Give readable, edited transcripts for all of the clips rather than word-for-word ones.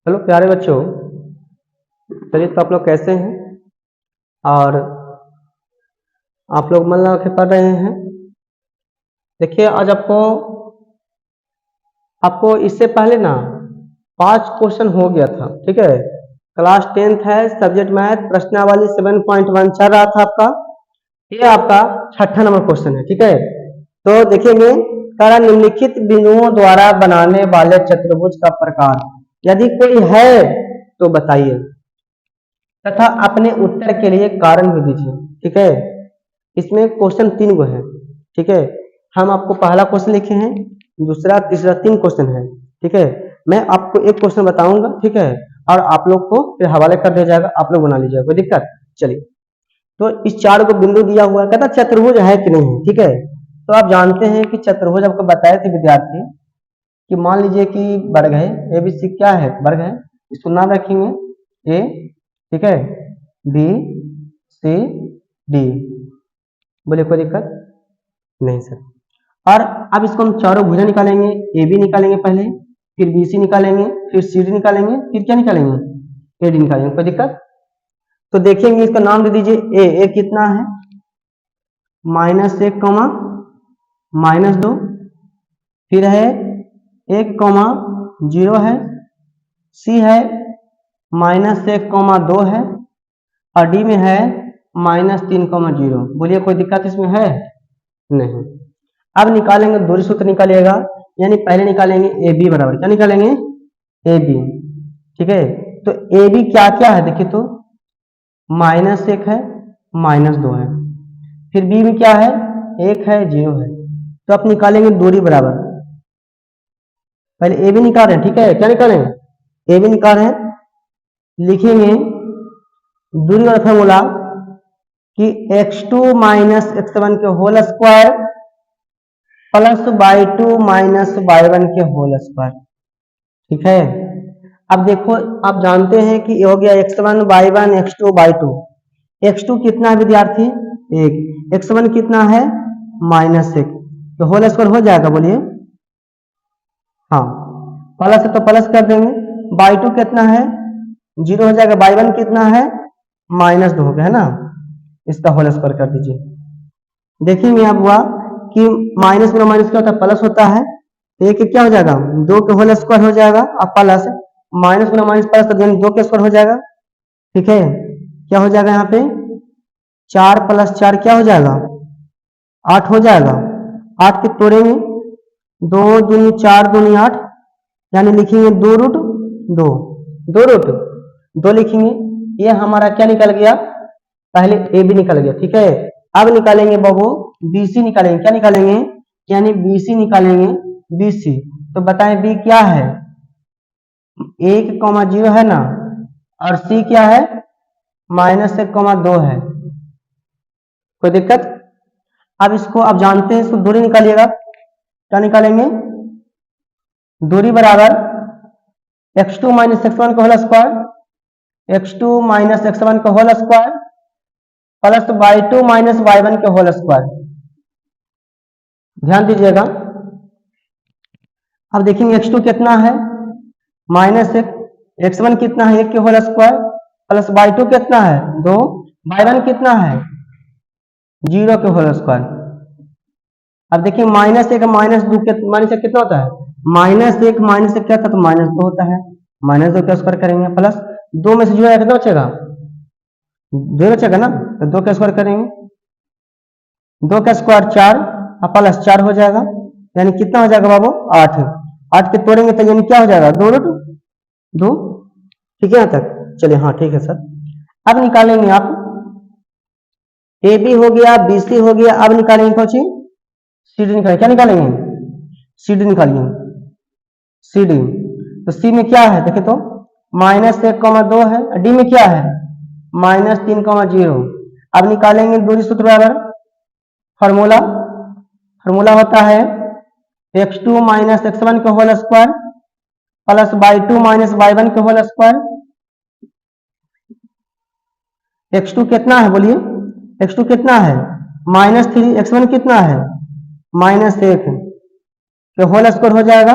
Hello प्यारे बच्चों, चलिए तो आप लोग कैसे हैं और आप लोग मन लगा के पढ़ रहे हैं। देखिए आज आपको इससे पहले ना 5 क्वेश्चन हो गया था, ठीक है। क्लास 10th है, सब्जेक्ट मैथ, प्रश्नावली 7.1 चल रहा था आपका। ये आपका 6ठा नंबर क्वेश्चन है, ठीक है। तो देखेंगे कह निम्नलिखित बिंदुओं द्वारा बनाने वाले चतुर्भुज का प्रकार यदि कोई है तो बताइए तथा अपने उत्तर के लिए कारण भी दीजिए, ठीक है। इसमें क्वेश्चन 3 गो है, ठीक है। हम आपको पहला क्वेश्चन लिखे हैं, दूसरा तीसरा 3 क्वेश्चन है, ठीक है। मैं आपको एक क्वेश्चन बताऊंगा, ठीक है, और आप लोग को फिर हवाले कर दिया जाएगा, आप लोग बना लीजिएगा, कोई दिक्कत। चलिए तो इस 4 को बिंदु दिया हुआ है, कहता चतुर्भुज है कि नहीं है, ठीक है। तो आप जानते हैं कि चतुर्भुज आपको बताए थे विद्यार्थी कि मान लीजिए कि वर्ग है, ABC क्या है, वर्ग है। इसको नाम रखेंगे A, ठीक है, B, C, D। बोले कोई दिक्कत नहीं सर। और अब इसको हम चारों भुजा निकालेंगे, AB निकालेंगे पहले, फिर BC निकालेंगे, फिर CD निकालेंगे, फिर क्या निकालेंगे, AD निकालेंगे, कोई दिक्कत। तो देखेंगे इसका नाम दे दीजिए A कितना है, -1, -2, फिर है 1, 0 है, C है -1, 2 है, और D में है -3, 0। बोलिए कोई दिक्कत इसमें है नहीं। अब निकालेंगे, दूरी सूत्र निकालिएगा, यानी पहले निकालेंगे AB बराबर, क्या निकालेंगे, AB, ठीक है। तो AB क्या क्या है देखिए, तो -1 है, -2 है, फिर B में क्या है, 1 है, 0 है। तो आप निकालेंगे दूरी बराबर, पहले AB निकाल रहे हैं, ठीक है। क्या निकालें, AB निकाल रहे हैं, लिखेंगे दूरी वाला फॉर्मूला कि x2 - x1 के whole square plus y2 - y1 के होल स्क्वायर, ठीक है। अब देखो आप जानते हैं कि ये हो गया x1 y1 x2 y2। x2 कितना है विद्यार्थी, 1, x1 कितना है, -1, तो होल स्क्वायर हो जाएगा, बोलिए हाँ। प्लस है तो प्लस कर देंगे, y2 कितना है, 0 हो जाएगा, y1 कितना है, -2 हो गया है ना, इसका होल स्क्वायर कर दीजिए। देखेंगे आप हुआ कि माइनस गुना माइनस क्या होता है, प्लस होता है, तो एक क्या हो जाएगा, 2 के होल स्क्वायर हो जाएगा, अब प्लस माइनस गुना माइनस प्लस तो 2 के स्क्वायर हो जाएगा, ठीक है। क्या हो जाएगा यहाँ पे, 4 + 4 क्या हो जाएगा, 8 हो जाएगा। 8 के तोड़ेंगे, 2 दूनी 4 दूनी 8, यानी लिखेंगे 2√2, 2√2 लिखेंगे। ये हमारा क्या निकल गया, पहले AB निकल गया, ठीक है। अब निकालेंगे बाबू BC निकालेंगे, क्या निकालेंगे, यानी BC निकालेंगे, BC। तो बताएं B क्या है, 1, 0 है ना, और C क्या है, -1, 2 है, कोई दिक्कत। अब इसको आप जानते हैं, इसको दूरी निकालिएगा, क्या निकालेंगे, दूरी बराबर x2 - x1 का होल स्क्वायर, x2 - x1 का whole square plus y2 - y1 के होल स्क्वायर। ध्यान दीजिएगा, अब देखेंगे x2 कितना है, -1, x1 कितना है, 1 के होल स्क्वायर प्लस y2 कितना है, 2, y1 कितना है, 0 के होल स्क्वायर। अब देखिए -1 -2 -1 कितना होता है, -1 -1 क्या था, तो -2 होता है, -2 का स्क्वायर करेंगे, प्लस 2 में से 0 कितना बचेगा, 0 बचेगा ना, तो 2 का स्क्वायर करेंगे, 2 का स्क्वायर 4 और प्लस 4 हो जाएगा, यानी कितना हो जाएगा बाबू, 8। 8 के तोड़ेंगे तो यानी क्या हो जाएगा, 2√2, ठीक है यहाँ तक। चलिए हाँ ठीक है सर। अब निकालेंगे आप AB हो गया, BC हो गया, अब निकालेंगे कौन सी, CD निकालेंगे, क्या निकालेंगे, CD निकालिए, CD। तो C में क्या है देखिए, तो -1, 2 है, D में क्या है, -3, 0। अब निकालेंगे दूरी सूत्र बराबर, फॉर्मूला होता है x2 - x1 के whole square plus y2 - y1 के होल स्क्वायर। x2 कितना है, बोलिए x2 कितना है, -3, x1 कितना है, -1 के होल स्क्वायर हो जाएगा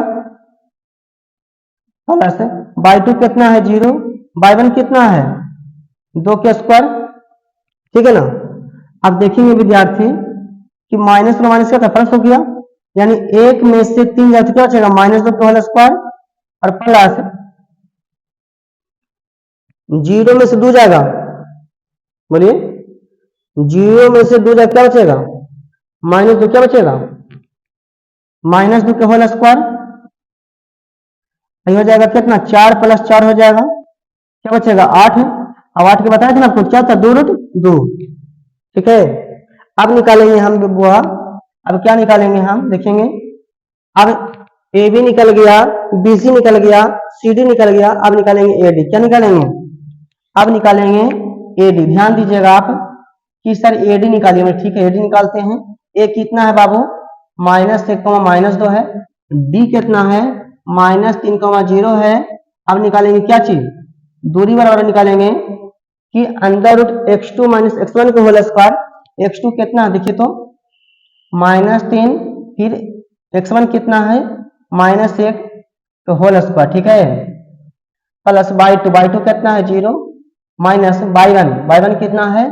प्लस बाई टू कितना है 0, बाई वन कितना है 2 के स्क्वायर, ठीक है ना। अब देखेंगे विद्यार्थी कि माइनस और माइनस का प्लस हो गया, यानी 1 में से 3 जाए तो क्या बचेगा -2 का होल स्क्वायर और प्लस 0 में से 2 जाएगा, बोलिए 0 में से 2 जाएगा क्या बचेगा -2, क्या बचेगा -2 का होल स्क्वायर, हो जाएगा कितना 4 + 4 हो जाएगा, क्या बचेगा 8। अब 8 के बताया था ना आपको क्या था 2√2, ठीक है। अब निकालेंगे हम बुआ, अब क्या निकालेंगे हम देखेंगे। अब ए बी निकल गया, बी सी निकल गया, सी डी निकल गया, अब निकालेंगे ए डी। क्या निकालेंगे, अब निकालेंगे ए डी। ध्यान दीजिएगा आप कि सर ए डी निकालिए, ठीक है ए डी निकालते हैं। ए कितना है बाबू -1, -2 है, डी कितना है -3, 0 है। अब निकालेंगे क्या चीज, दूरी बराबर निकालेंगे कि √x2 - x1 का होल स्क्वायर, x2 कितना है देखिए तो -3, फिर x1 कितना है -1 तो होल स्क्वायर, ठीक है, प्लस बाई टू कितना है 0, माइनस बाई वन कितना है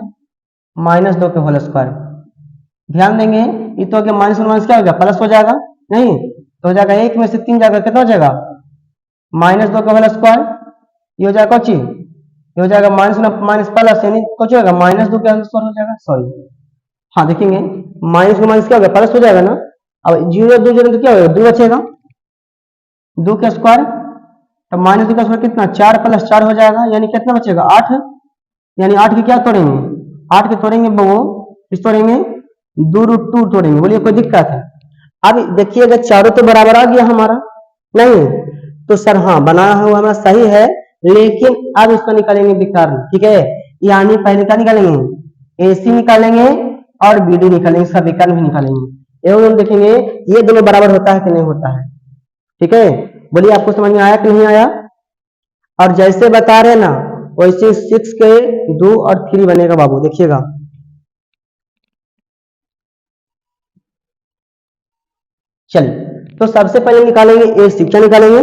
-2 के होल स्क्वायर। ध्यान देंगे ये तो कि माइनस माइनस क्या हो गया प्लस हो जाएगा, नहीं तो हो जाएगा 1 में से 3 जाएगा कितना हो जाएगा -2 का होल स्क्वायर, ये हो जाएगा कौची, ये हो जाएगा माइनस माइनस प्लस, यानी कुछ होगा -2 के होल स्क्वायर हो जाएगा, सॉरी हाँ देखेंगे माइनस माइनस क्या होगा प्लस हो जाएगा ना। अब 0 2 0 तो क्या होगा 2 बचेगा, 2 का स्क्वायर, तो -2 का स्क्वायर कितना 4 + 4 हो जाएगा, यानी कितना बचेगा 8, यानी 8 की क्या तोड़ेंगे 8 के तोड़ेंगे वो किस तोड़ेंगे 2√2 तोड़ेंगे, बोलिए कोई दिक्कत है। अब देखिएगा चारों तो बराबर आ गया हमारा, नहीं तो सर हाँ बनाया हुआ हमारा सही है, लेकिन अब इसको निकालेंगे विकर्ण, ठीक है, यानी पहले क्या निकालेंगे AC निकालेंगे और BD निकालेंगे, सब विकर्ण भी निकालेंगे एवं हम देखेंगे ये दोनों बराबर होता है कि नहीं होता है, ठीक है। बोलिए आपको समझ में आया कि नहीं आया, और जैसे बता रहे ना वैसे 6 के 2 और 3 बनेगा बाबू, देखिएगा चलिए। तो सबसे पहले निकालेंगे AC, क्या निकालेंगे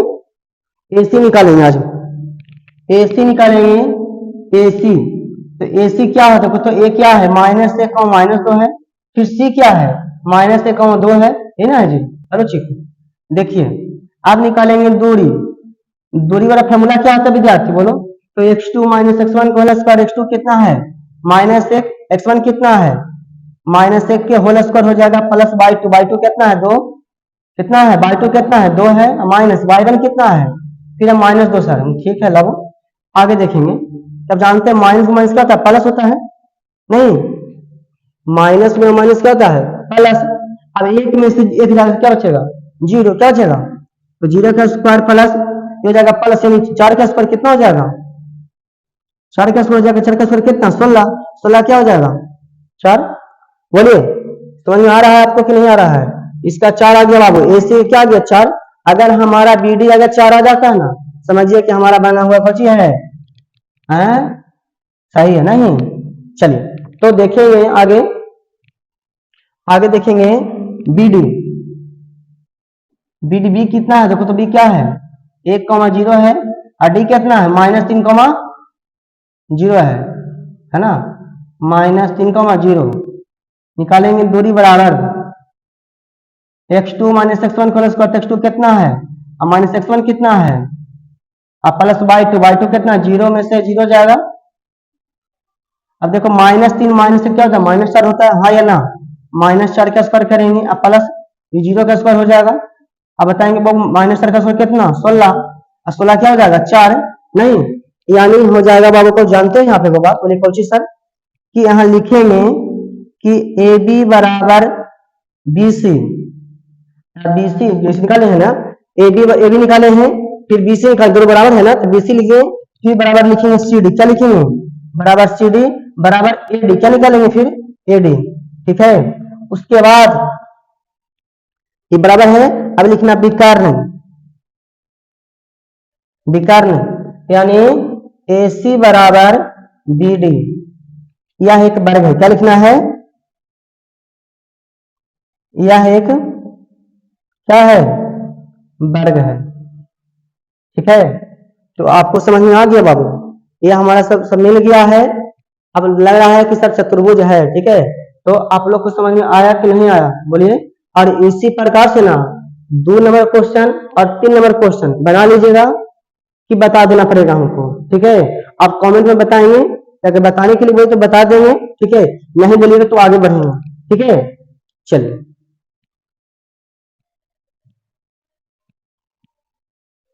AC निकालेंगे, आज AC निकालेंगे AC, तो AC क्या होता है, तो A क्या है -1, -2 है, फिर C क्या है -1, 2 है ना जी। चलो ठीक देखिए अब निकालेंगे दूरी, दूरी वाला फॉर्मूला क्या होता है विद्यार्थी बोलो, तो x2 - x1 का होल स्क्वायर, x2 कितना है -1, x1 कितना है -1 के होल स्क्वायर हो जाएगा, प्लस बाई टू कितना है 2, कितना है बाई टू कितना है 2 है, माइनस बाई वन कितना है फिर हम -2 सर, ठीक है लो आगे देखेंगे। तब जानते हैं माइनस माइनस क्या होता है प्लस होता है, नहीं माइनस में माइनस क्या होता है प्लस। अब 1 में से 1 जाएगा क्या बचेगा 0, क्या बचेगा तो 0 का स्क्वायर प्लस हो जाएगा प्लस, यानी 4 का स्क्वायर कितना हो जाएगा 4 का स्क्वायर हो जाएगा, 4 का स्क्वायर कितना 16, 16 क्या हो जाएगा 4, बोलिए समझ में आ रहा है आपको कि नहीं आ रहा है। इसका 4 आ गया बाबू, AC क्या आ गया 4, अगर हमारा BD अगर 4 आ जाता है ना समझिए कि हमारा बना हुआ बची है, सही है नहीं। चलिए तो देखेंगे आगे, आगे देखेंगे BD, BD कितना है देखो तो B क्या है 1, 0 है, और D कितना है -3, 0 है ना, -3, 0 निकालेंगे दूरी बराबर x2 - x1 का स्क्वायर, x2 कितना है और -x1 कितना है, अब प्लस बाई टू कितना 0 में से 0 जाएगा। अब देखो -3 माइनस से क्या होता है -4 होता है, हाँ या ना, -4 का स्क्वायर करेंगे अब प्लस ये 0 का स्क्वायर हो जाएगा। अब बताएंगे -4 का स्क्वायर कितना 16, और 16 क्या हो जाएगा 4, नहीं यानी हो जाएगा बाबू को जानते हैं यहाँ पे बाबा बोले कौन सर कि यहाँ लिखेंगे कि AB बराबर BC, BC निकाले हैं ना, AB निकाले हैं फिर BC निकाले, दोनों बराबर है ना तो BC लिखेंगे, फिर बराबर लिखेंगे CD, क्या लिखेंगे बराबर CD बराबर AD, क्या निकालेंगे फिर AD, ठीक है। उसके बाद ये बराबर है, अब लिखना विकर्ण, विकर्ण यानी AC बराबर BD, यह एक वर्ग है, क्या लिखना है यह एक क्या है वर्ग है, ठीक है, तो आपको समझ में आ गया बाबू, ये हमारा सब मिल गया है। अब लग रहा है कि सर चतुर्भुज है, ठीक है, तो आप लोग को समझ में आया कि नहीं आया बोलिए। और इसी प्रकार से ना 2 नंबर क्वेश्चन और 3 नंबर क्वेश्चन बना लीजिएगा कि बता देना पड़ेगा हमको, ठीक है। आप कमेंट में बताएंगे, अगर बताने के लिए बोले तो बता देंगे, ठीक है, नहीं बोलिएगा तो आगे बढ़ेंगे, ठीक है। चलिए।